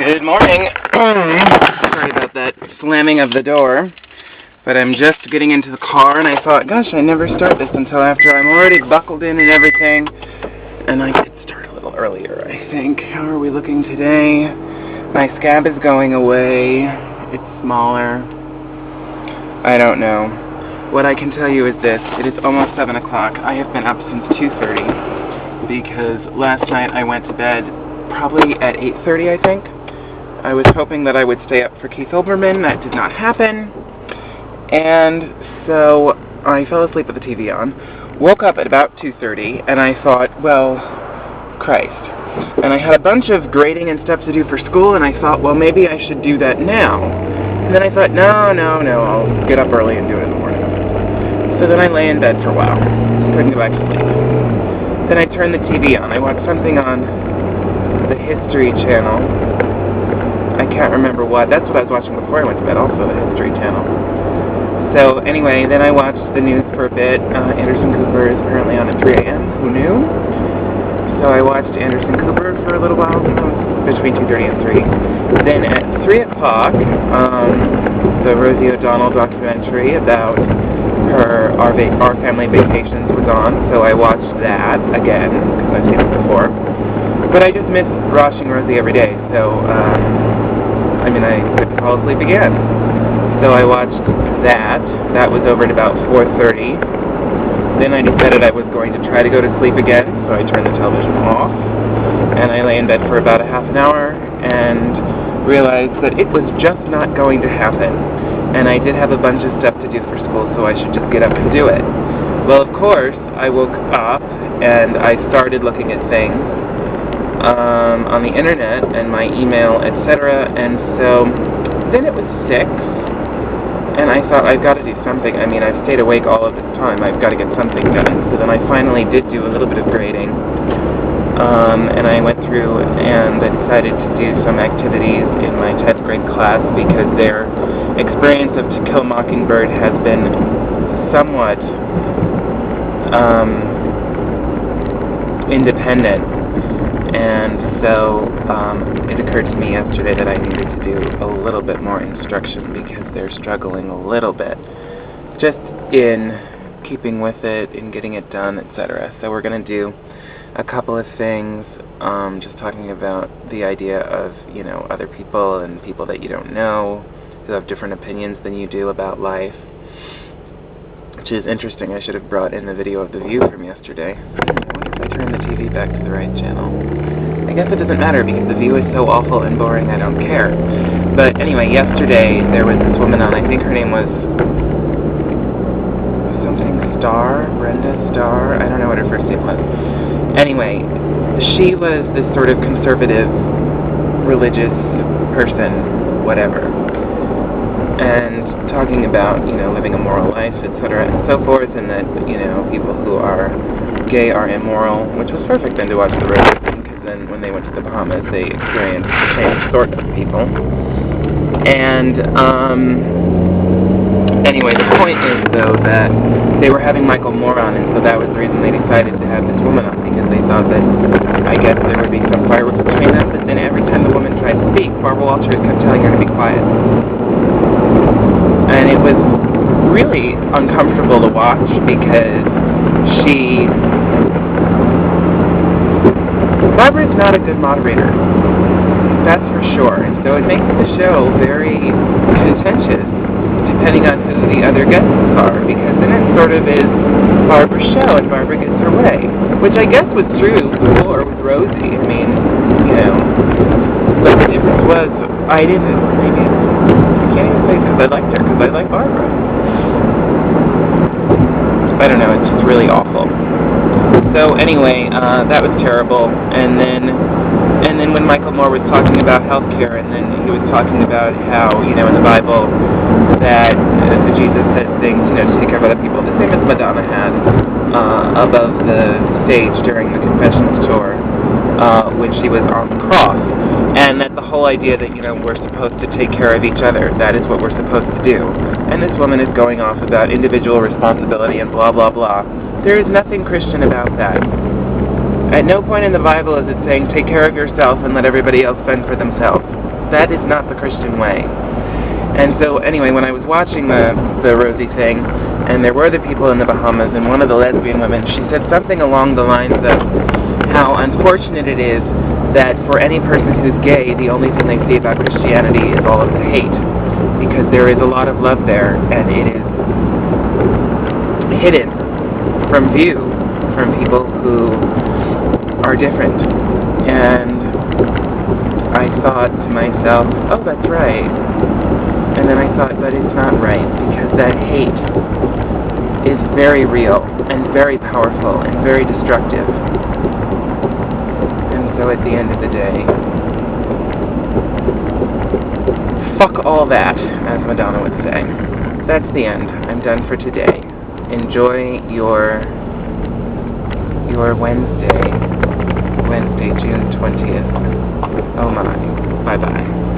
Good morning. Sorry about that slamming of the door, but I'm just getting into the car and I thought, gosh, I never start this until after I'm already buckled in and everything, and I could start a little earlier, I think. How are we looking today? My scab is going away. It's smaller. I don't know. What I can tell you is this. It is almost 7 o'clock. I have been up since 2:30 because last night I went to bed probably at 8:30, I think. I was hoping that I would stay up for Keith Olbermann. That did not happen. And so I fell asleep with the TV on. Woke up at about 2:30, and I thought, well, Christ. And I had a bunch of grading and stuff to do for school, and I thought, well, maybe I should do that now. And then I thought, no, I'll get up early and do it in the morning. So then I lay in bed for a while. Couldn't go back to sleep. Then I turned the TV on. I watched something on the History Channel. I can't remember what. That's what I was watching before I went to bed, also the History Channel. So anyway, then I watched the news for a bit. Anderson Cooper is apparently on at 3 a.m. Who knew? So I watched Anderson Cooper for a little while, between 2:30 and 3. Then at 3 o'clock, the Rosie O'Donnell documentary about our family vacations was on, so I watched that again, because I've seen it before. But I just miss watching Rosie every day, so, I couldn't fall asleep again. So I watched that. That was over at about 4:30. Then I decided I was going to try to go to sleep again, so I turned the television off. And I lay in bed for about a half an hour and realized that it was just not going to happen. And I did have a bunch of stuff to do for school, so I should just get up and do it. Well, of course, I woke up and I started looking at things on the internet and my email, etc. And so then it was 6, and I thought, I've got to do something. I've stayed awake all of this time. I've got to get something done. So then I finally did do a little bit of grading, and I went through and I decided to do some activities in my 10th grade class because their experience of To Kill a Mockingbird has been somewhat independent. And so it occurred to me yesterday that I needed to do a little bit more instruction because they're struggling a little bit just in keeping with it, in getting it done, etc. So we're going to do a couple of things, just talking about the idea of, other people and people that you don't know who have different opinions than you do about life, which is interesting. I should have brought in the video of The View from yesterday. I wonder if I turn the TV back to the right channel. I guess it doesn't matter because The View is so awful and boring I don't care. But anyway, yesterday there was this woman on, I think her name was something Starr, Brenda Starr, I don't know what her first name was. Anyway, she was this sort of conservative, religious person, whatever. And talking about, living a moral life, etc. and so forth, and that, people who are gay are immoral, which was perfect then to watch the road, because then when they went to the Bahamas, they experienced the same sort of people. And, anyway, the point is, though, that they were having Michael Moore on, and so that was the reason they decided to have this woman on, because they thought that, I guess, there would be some fireworks between them, but then every time the woman tried to speak, Barbara Walters kept telling her to be quiet. And it was really uncomfortable to watch because Barbara's not a good moderator, that's for sure, and so it makes the show very contentious depending on who the other guests are, because then it sort of is Barbara's show and Barbara gets her way, which I guess was true before with Rosie. But the difference was I can't even say because I liked her, because I like Barbara. I don't know, it's just really awful. So anyway, that was terrible. And then when Michael Moore was talking about healthcare, and then he was talking about how, in the Bible, that Jesus said things, to take care of other people, the same as Madonna had above the stage during the Confessions tour, when she was on the cross. And that the whole idea that, we're supposed to take care of each other, that is what we're supposed to do. And this woman is going off about individual responsibility and blah, blah, blah. There is nothing Christian about that. At no point in the Bible is it saying, take care of yourself and let everybody else fend for themselves. that is not the Christian way. And so, anyway, when I was watching the Rosie thing, and there were the people in the Bahamas, and one of the lesbian women, she said something along the lines of how unfortunate it is that for any person who's gay, the only thing they see about Christianity is all of the hate, because there is a lot of love there, and it is hidden from view from people who are different. And I thought to myself, oh, that's right. And then I thought, but it's not right, because that hate is very real, and very powerful, and very destructive. And so at the end of the day, fuck all that, as Madonna would say. That's the end. I'm done for today. Enjoy your Wednesday, June 20th. Oh my. Bye-bye.